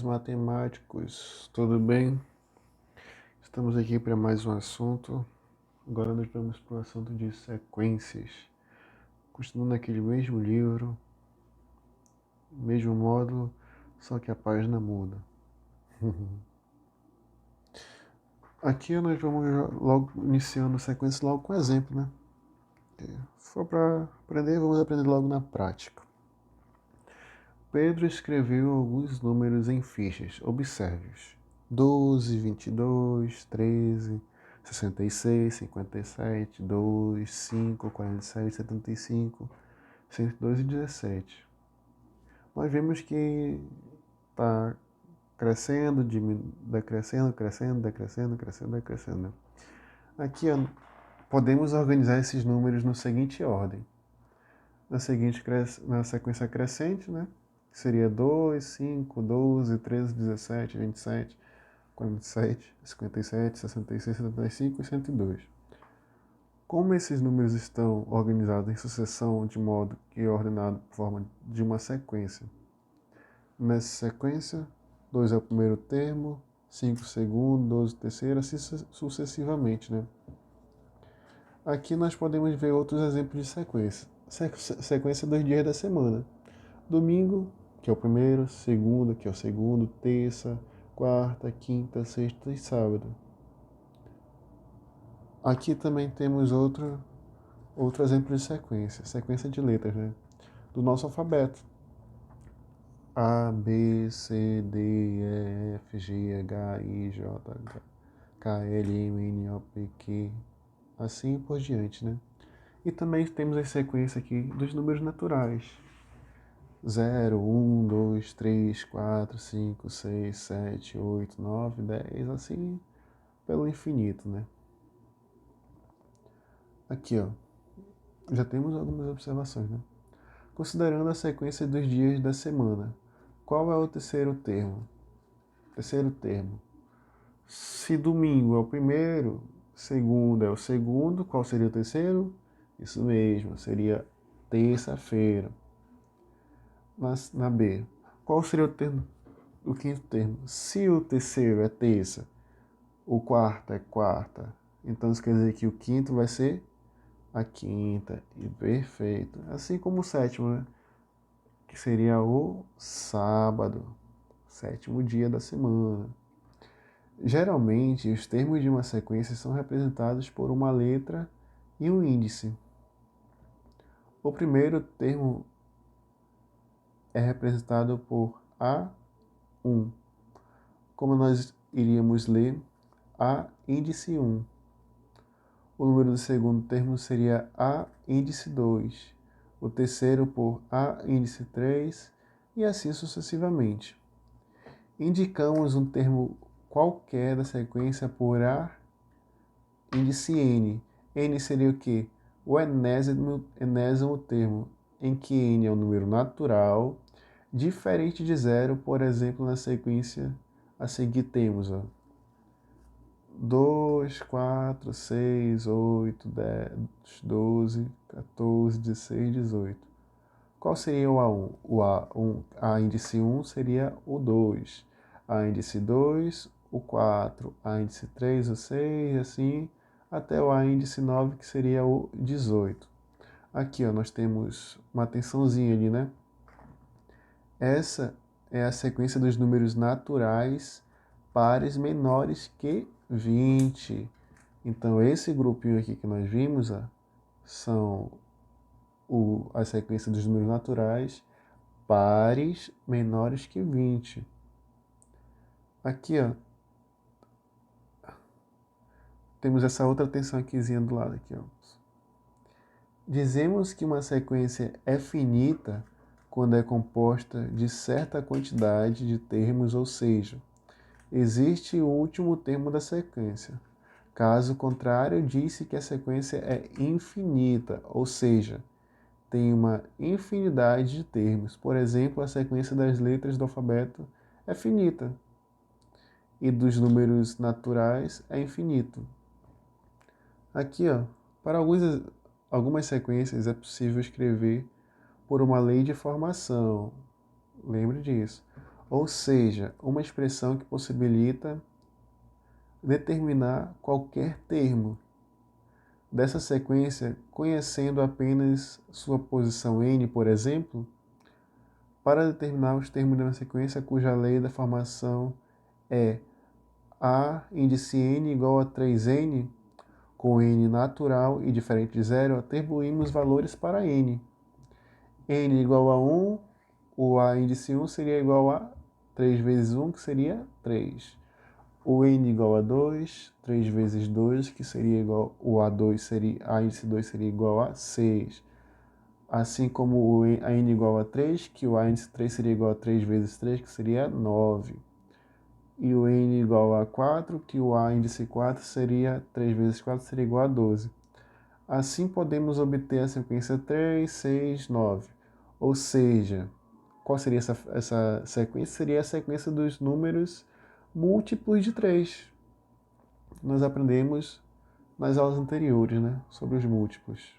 Matemáticos, tudo bem? Estamos aqui para mais um assunto. Agora nós vamos para o assunto de sequências. Continuando naquele mesmo livro, mesmo módulo, só que a página muda. Aqui nós vamos logo iniciando a sequência logo com exemplo, né? Se for para aprender, vamos aprender logo na prática. Pedro escreveu alguns números em fichas. Observe-os. 12, 22, 13, 66, 57, 2, 5, 47, 75, 102 e 17. Nós vemos que está crescendo, decrescendo, crescendo, decrescendo, crescendo, decrescendo. Aqui podemos organizar esses números na seguinte ordem. Na sequência crescente, né? Que seria 2, 5, 12, 13, 17, 27, 47, 57, 66, 75 e 102. Como esses números estão organizados em sucessão de modo que é ordenado por forma de uma sequência. Nessa sequência, 2 é o primeiro termo, 5 o segundo, 12 o terceiro, assim sucessivamente, né? Aqui nós podemos ver outros exemplos de sequência. Sequência dos dias da semana. Domingo, que é o primeiro, segunda, que é o segundo, terça, quarta, quinta, sexta e sábado. Aqui também temos outro exemplo de sequência de letras, né? Do nosso alfabeto. A, B, C, D, E, F, G, H, I, J, K, L, M, N, O, P, Q, assim por diante, né? E também temos a sequência aqui dos números naturais. 0, 1, 2, 3, 4, 5, 6, 7, 8, 9, 10, assim pelo infinito, né? Aqui, ó, já temos algumas observações, né? Considerando a sequência dos dias da semana, qual é o terceiro termo? Terceiro termo. Se domingo é o primeiro, segunda é o segundo, qual seria o terceiro? Isso mesmo, seria terça-feira. Na B, qual seria o quinto termo? Se o terceiro é terça, o quarto é quarta, então isso quer dizer que o quinto vai ser a quinta, e perfeito. Assim como o sétimo, né? Que seria o sábado, sétimo dia da semana. Geralmente, os termos de uma sequência são representados por uma letra e um índice. O primeiro termo é representado por A1, como nós iríamos ler A índice 1. O número do segundo termo seria A índice 2. O terceiro por A índice 3 e assim sucessivamente. Indicamos um termo qualquer da sequência por A índice N. N seria o quê? O enésimo termo, em que N é um número natural, diferente de zero, por exemplo, na sequência a seguir temos 2, 4, 6, 8, 10, 12, 14, 16, 18. Qual seria o A1? A índice 1 seria o 2, a índice 2, o 4, a índice 3, o 6, assim, até o A índice 9, que seria o 18. Aqui, ó, nós temos uma tensãozinha ali, né? Essa é a sequência dos números naturais pares menores que 20. Então, esse grupinho aqui que nós vimos, ó, são a sequência dos números naturais pares menores que 20. Aqui, ó, temos essa outra tensão aquizinha do lado aqui, ó. Dizemos que uma sequência é finita quando é composta de certa quantidade de termos, ou seja, existe o último termo da sequência. Caso contrário, diz-se que a sequência é infinita, ou seja, tem uma infinidade de termos. Por exemplo, a sequência das letras do alfabeto é finita e dos números naturais é infinito. Aqui, ó, para algumas sequências é possível escrever por uma lei de formação. Lembre disso. ou seja, uma expressão que possibilita determinar qualquer termo dessa sequência conhecendo apenas sua posição n, por exemplo, para determinar os termos de uma sequência cuja lei da formação é A índice n igual a 3n, com n natural e diferente de zero, atribuímos valores para n. N igual a 1, o A índice 1 seria igual a 3 vezes 1, que seria 3. O N igual a 2, 3 vezes 2, que seria igual, o A2 seria, A índice 2 seria igual a 6. Assim como a N igual a 3, que o A índice 3 seria igual a 3 vezes 3, que seria 9. E o N igual a 4, que o A índice 4 seria 3 vezes 4, seria igual a 12. Assim podemos obter a sequência 3, 6, 9. Ou seja, qual seria essa sequência? Seria a sequência dos números múltiplos de 3. Nós aprendemos nas aulas anteriores, né, sobre os múltiplos.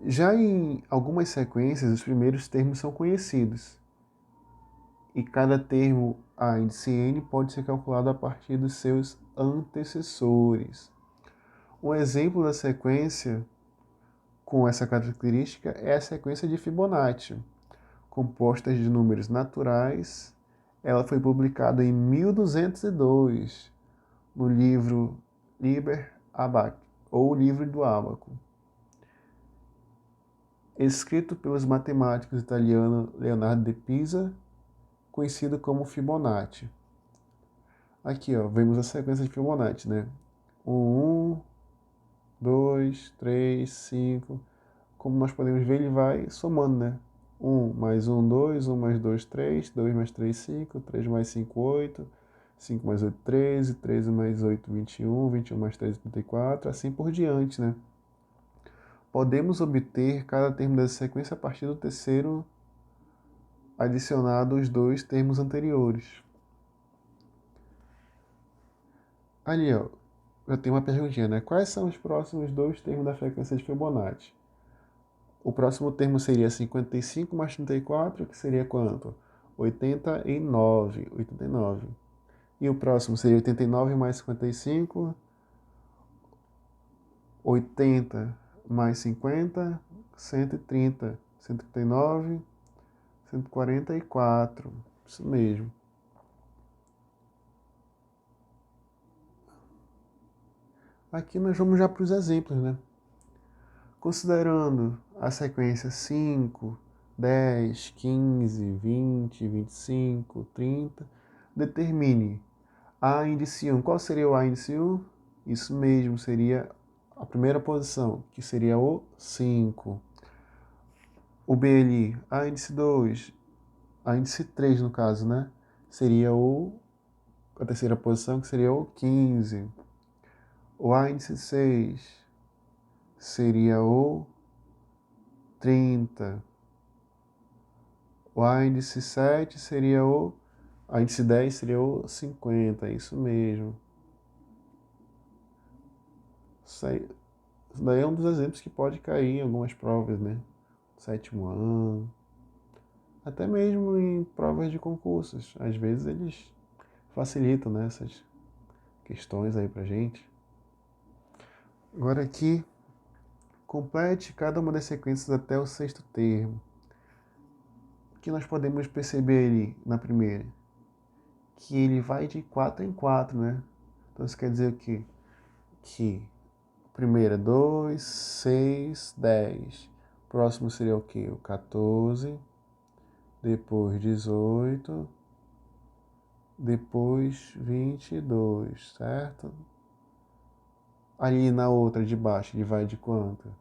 Já em algumas sequências, os primeiros termos são conhecidos. E cada termo A índice n pode ser calculado a partir dos seus antecessores. Um exemplo da sequência com essa característica é a sequência de Fibonacci, composta de números naturais. Ela foi publicada em 1202 no livro Liber Abac, ou Livro do Ábaco, escrito pelos matemáticos italianos Leonardo de Pisa, conhecido como Fibonacci. Aqui, ó, vemos a sequência de Fibonacci, né? 1, 2, 3, 5. Como nós podemos ver, ele vai somando, né? 1 mais 1, 2, 1 mais 2, 3, 2 mais 3, 5, 3 mais 5, 8, 5 mais 8, 13, 13 mais 8, 21, 21 mais 3, 34, assim por diante, né? Podemos obter cada termo dessa sequência a partir do terceiro adicionado os dois termos anteriores. Ali, ó, eu tenho uma perguntinha, né? Quais são os próximos dois termos da frequência de Fibonacci? O próximo termo seria 55 mais 34, que seria quanto? 89. 89. E o próximo seria 89 mais 55, 80 mais 50, 130. 139, 144. Isso mesmo. Aqui nós vamos já para os exemplos, né? Considerando a sequência 5, 10, 15, 20, 25, 30, determine A índice 1. Qual seria o A índice 1? Isso mesmo, seria a primeira posição, que seria o 5. O B ali, A índice 2, A índice 3 no caso, né? Seria a terceira posição, que seria o 15. O A índice 6 seria o 30. O A índice 7 seria o... A índice 10 seria o 50, isso mesmo. Isso daí é um dos exemplos que pode cair em algumas provas, né? Sétimo ano. Até mesmo em provas de concursos. Às vezes eles facilitam, né, essas questões aí pra gente. Agora aqui, complete cada uma das sequências até o sexto termo. O que nós podemos perceber ali na primeira? Que ele vai de 4 em 4, né? Então isso quer dizer o quê? Que primeira 2, 6, 10. Próximo seria o quê? O 14, depois 18, depois 22, certo? Ali na outra de baixo, ele vai de quanto?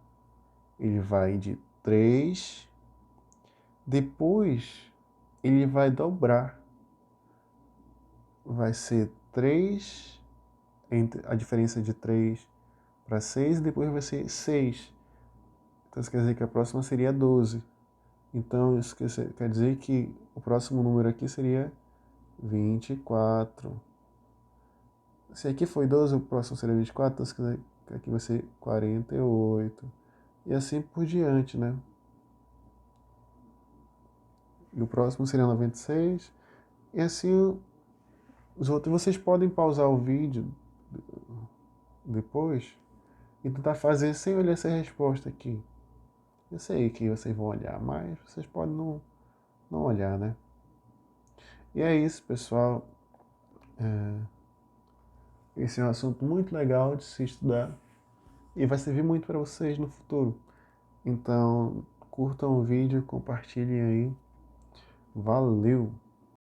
Ele vai de 3, depois ele vai dobrar. Vai ser 3, a diferença de 3 para 6, e depois vai ser 6. Então isso quer dizer que a próxima seria 12. Então isso quer dizer que o próximo número aqui seria 24. Se aqui foi 12, o próximo seria 24, então isso quer dizer que aqui vai ser 48. E assim por diante, né? E o próximo seria 96. E assim, os outros vocês podem pausar o vídeo depois e tentar fazer sem olhar essa resposta aqui. Eu sei que vocês vão olhar, mas vocês podem não olhar, né? E é isso, pessoal. Esse é um assunto muito legal de se estudar e vai servir muito para vocês no futuro. Então, curtam o vídeo, compartilhem aí. Valeu!